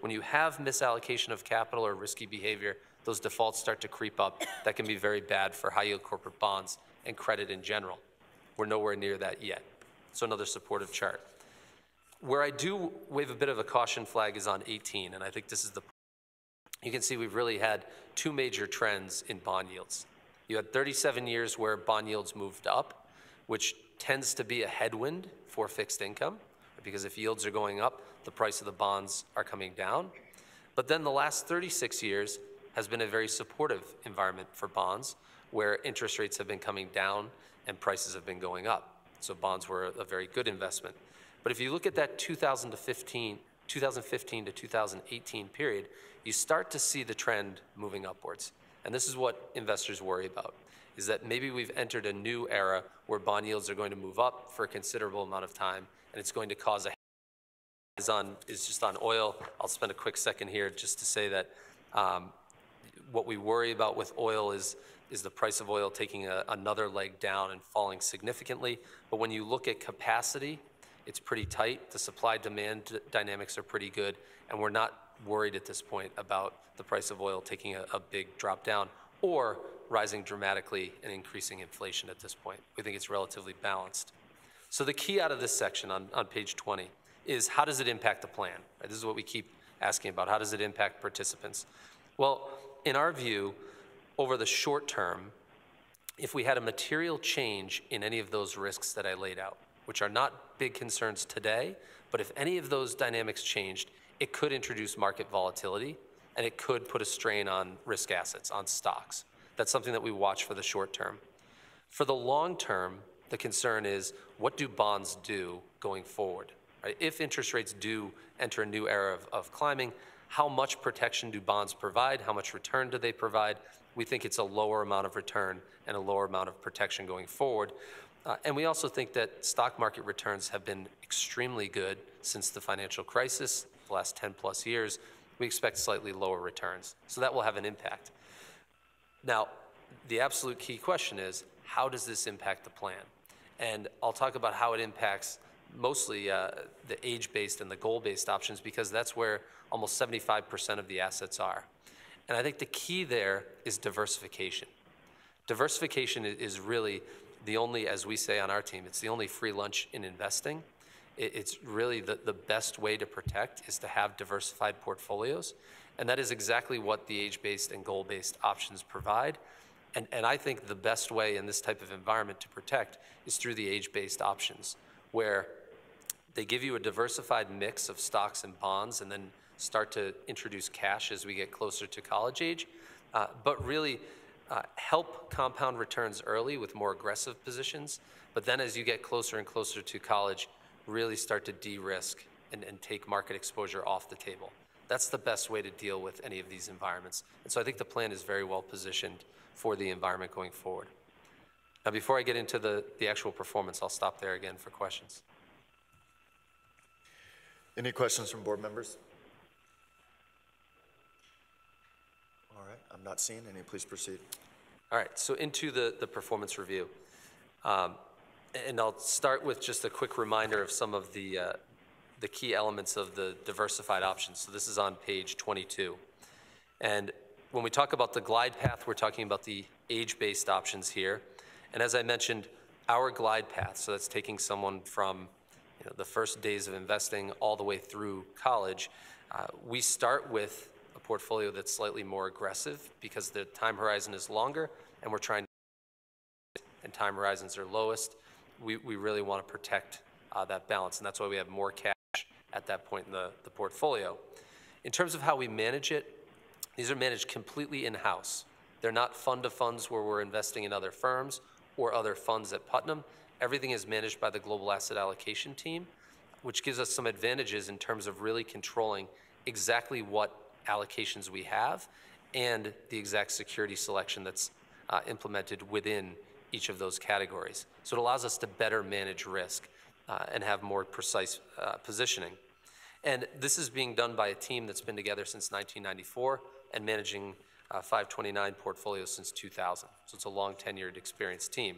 you have misallocation of capital or risky behavior, those defaults start to creep up. That can be very bad for high-yield corporate bonds and credit in general. We're nowhere near that yet. So another supportive chart. Where I do wave a bit of a caution flag is on 18, and I think this is the point. You can see we've really had two major trends in bond yields. You had 37 years where bond yields moved up, which tends to be a headwind for fixed income, because if yields are going up, the price of the bonds are coming down. But then the last 36 years has been a very supportive environment for bonds, where interest rates have been coming down and prices have been going up. So bonds were a very good investment. But if you look at that 2015 to 2018 period, you start to see the trend moving upwards. And this is what investors worry about, is that maybe we've entered a new era where bond yields are going to move up for a considerable amount of time, and it's going to cause a is just on oil. I'll spend a quick second here just to say that what we worry about with oil is the price of oil taking another leg down and falling significantly. But when you look at capacity, it's pretty tight. The supply-demand dynamics are pretty good, and we're not worried at this point about the price of oil taking a big drop down or rising dramatically and increasing inflation at this point. We think it's relatively balanced. So the key out of this section on page 20 is, how does it impact the plan? Right? This is what we keep asking about. How does it impact participants? Well, in our view, over the short term, if we had a material change in any of those risks that I laid out, which are not big concerns today, but if any of those dynamics changed, it could introduce market volatility and it could put a strain on risk assets, on stocks. That's something that we watch for the short term. For the long term, the concern is, what do bonds do going forward? Right? If interest rates do enter a new era of climbing, how much protection do bonds provide? How much return do they provide? We think it's a lower amount of return and a lower amount of protection going forward. And we also think that stock market returns have been extremely good since the financial crisis, the last 10 plus years. We expect slightly lower returns. So that will have an impact. Now, the absolute key question is, how does this impact the plan? And I'll talk about how it impacts mostly the age-based and the goal-based options, because that's where almost 75% of the assets are. And I think the key there is diversification. Diversification is really the only, as we say on our team, it's the only free lunch in investing. It's really the best way to protect is to have diversified portfolios. And that is exactly what the age-based and goal-based options provide. And I think the best way in this type of environment to protect is through the age-based options, where they give you a diversified mix of stocks and bonds and then start to introduce cash as we get closer to college age, but really help compound returns early with more aggressive positions. But then as you get closer and closer to college, really start to de-risk and take market exposure off the table. That's the best way to deal with any of these environments. And so I think the plan is very well positioned for the environment going forward. Now, before I get into the actual performance, I'll stop there again for questions. Any questions from board members? All right, I'm not seeing any. Please proceed. All right, so into the performance review. And I'll start with just a quick reminder of some of the key elements of the diversified options. So this is on page 22. And when we talk about the glide path, we're talking about the age-based options here. And as I mentioned, our glide path, so that's taking someone from the first days of investing all the way through college, we start with a portfolio that's slightly more aggressive because the time horizon is longer and we're trying to, and time horizons are lowest. We really want to protect that balance, and that's why we have more cash at that point in the portfolio. In terms of how we manage it, these are managed completely in-house. They're not fund-to-funds where we're investing in other firms or other funds at Putnam. Everything is managed by the Global Asset Allocation team, which gives us some advantages in terms of really controlling exactly what allocations we have and the exact security selection that's implemented within each of those categories. So it allows us to better manage risk and have more precise positioning. And this is being done by a team that's been together since 1994 and managing 529 portfolios since 2000. So it's a long tenured, experienced team.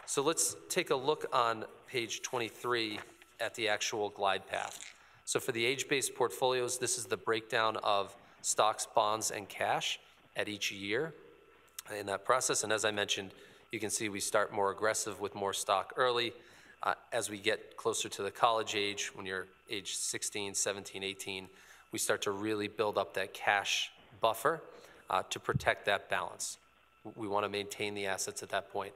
So let's take a look on page 23 at the actual glide path. So for the age-based portfolios, this is the breakdown of stocks, bonds, and cash at each year in that process. And as I mentioned, you can see we start more aggressive with more stock early. As we get closer to the college age, when you're age 16, 17, 18, we start to really build up that cash buffer to protect that balance. We want to maintain the assets at that point.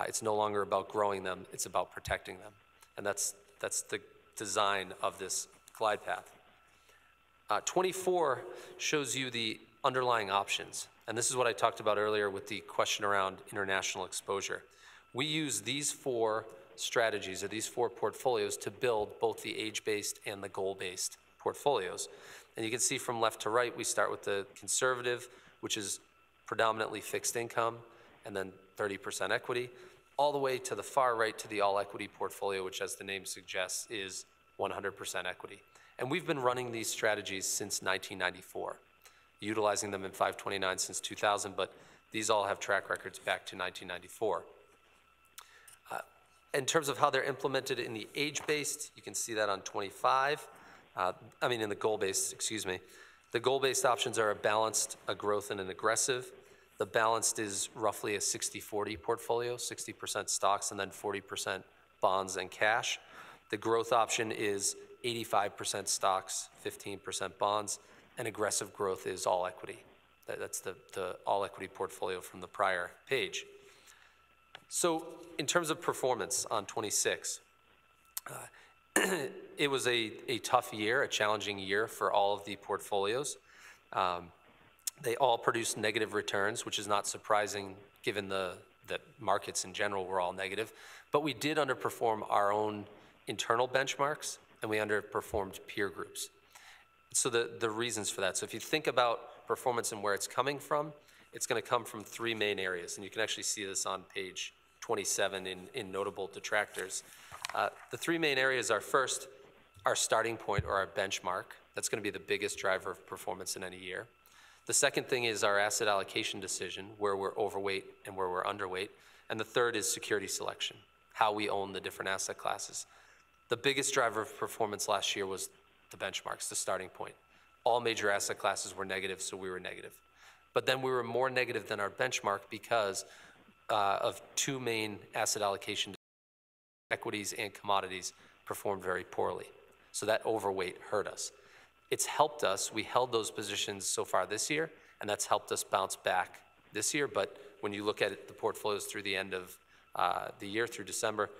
It's no longer about growing them, it's about protecting them. And that's the design of this glide path. 24 shows you the underlying options. And this is what I talked about earlier with the question around international exposure. We use these four strategies or these four portfolios to build both the age-based and the goal-based portfolios. And you can see from left to right, we start with the conservative, which is predominantly fixed income, and then 30% equity, all the way to the far right to the all-equity portfolio, which, as the name suggests, is 100% equity. And we've been running these strategies since 1994, utilizing them in 529 since 2000, but these all have track records back to 1994. In terms of how they're implemented in the age-based, you can see that on 25. In the goal-based, excuse me. The goal-based options are a balanced, a growth, and an aggressive. The balanced is roughly a 60-40 portfolio, 60% stocks and then 40% bonds and cash. The growth option is 85% stocks, 15% bonds, and aggressive growth is all equity. That's the all equity portfolio from the prior page. So in terms of performance on 26, it was a tough year, a challenging year for all of the portfolios. They all produced negative returns, which is not surprising given that markets in general were all negative. But we did underperform our own internal benchmarks, and we underperformed peer groups. So the reasons for that. So if you think about performance and where it's coming from, it's going to come from three main areas. And you can actually see this on page 27 in notable detractors. The three main areas are first, our starting point or our benchmark. That's going to be the biggest driver of performance in any year. The second thing is our asset allocation decision, where we're overweight and where we're underweight. And the third is security selection, how we own the different asset classes. The biggest driver of performance last year was the benchmarks, the starting point. All major asset classes were negative, so we were negative. But then we were more negative than our benchmark because of two main asset allocation decisions. Equities and commodities performed very poorly. So that overweight hurt us. It's helped us. We held those positions so far this year, and that's helped us bounce back this year. But when you look at it, the portfolios through the end of the year, through December,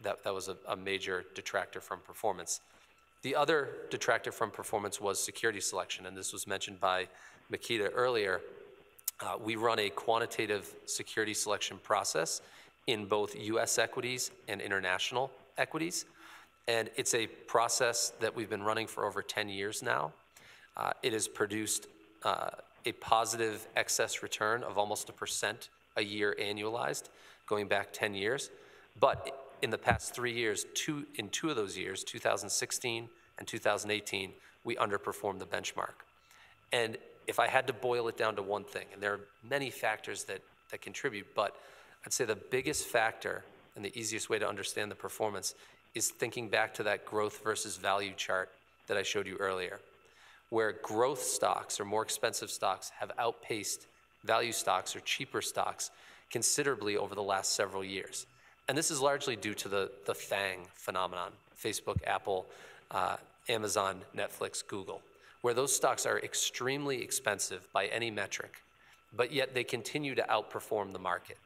that was a major detractor from performance. The other detractor from performance was security selection, and this was mentioned by Makita earlier. We run a quantitative security selection process in both U.S. equities and international equities. And it's a process that we've been running for over 10 years now. It has produced a positive excess return of almost 1% a year annualized, going back 10 years. But in the past 3 years, in two of those years, 2016 and 2018, we underperformed the benchmark. And if I had to boil it down to one thing, and there are many factors that contribute, but I'd say the biggest factor and the easiest way to understand the performance is thinking back to that growth versus value chart that I showed you earlier, where growth stocks or more expensive stocks have outpaced value stocks or cheaper stocks considerably over the last several years. And this is largely due to the FANG phenomenon, Facebook, Apple, Amazon, Netflix, Google, where those stocks are extremely expensive by any metric, but yet they continue to outperform the market.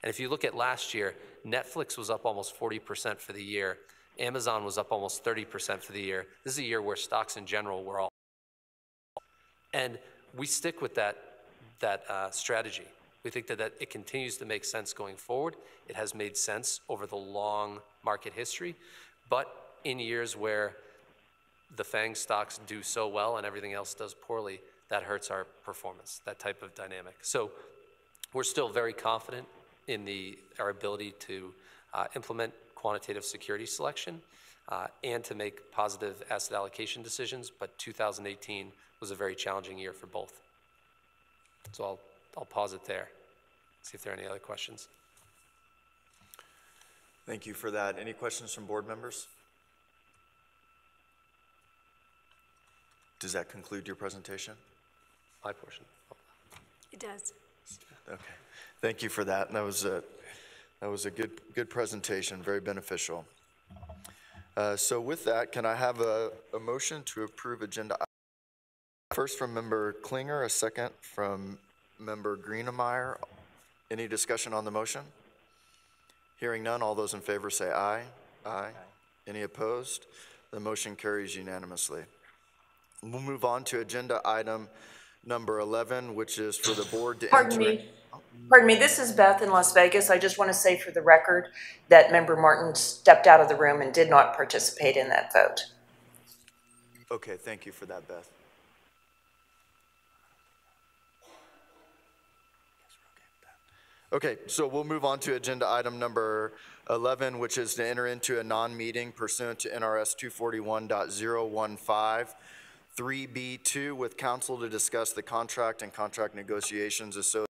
And if you look at last year, Netflix was up almost 40% for the year. Amazon was up almost 30% for the year. This is a year where stocks in general were all. And we stick with that strategy. We think that it continues to make sense going forward. It has made sense over the long market history. But in years where the FANG stocks do so well and everything else does poorly, that hurts our performance, that type of dynamic. So we're still very confident in our ability to implement quantitative security selection and to make positive asset allocation decisions, but 2018 was a very challenging year for both. So I'll pause it there, see if there are any other questions. Thank you for that. Any questions from board members? Does that conclude your presentation? My portion. It does. Okay. Thank you for that. That was a good presentation, very beneficial. So with that, can I have a motion to approve agenda? First from Member Klinger, a second from Member Greenemeyer. Any discussion on the motion? Hearing none, all those in favor say aye. Aye. Any opposed? The motion carries unanimously. We'll move on to agenda item number 11, which is for the board to Pardon me, this is Beth in Las Vegas. I just want to say for the record that Member Martin stepped out of the room and did not participate in that vote. Okay, thank you for that, Beth. Okay, so we'll move on to agenda item number 11, which is to enter into a non-meeting pursuant to NRS 241.015. 3B2 with counsel to discuss the contract and contract negotiations associated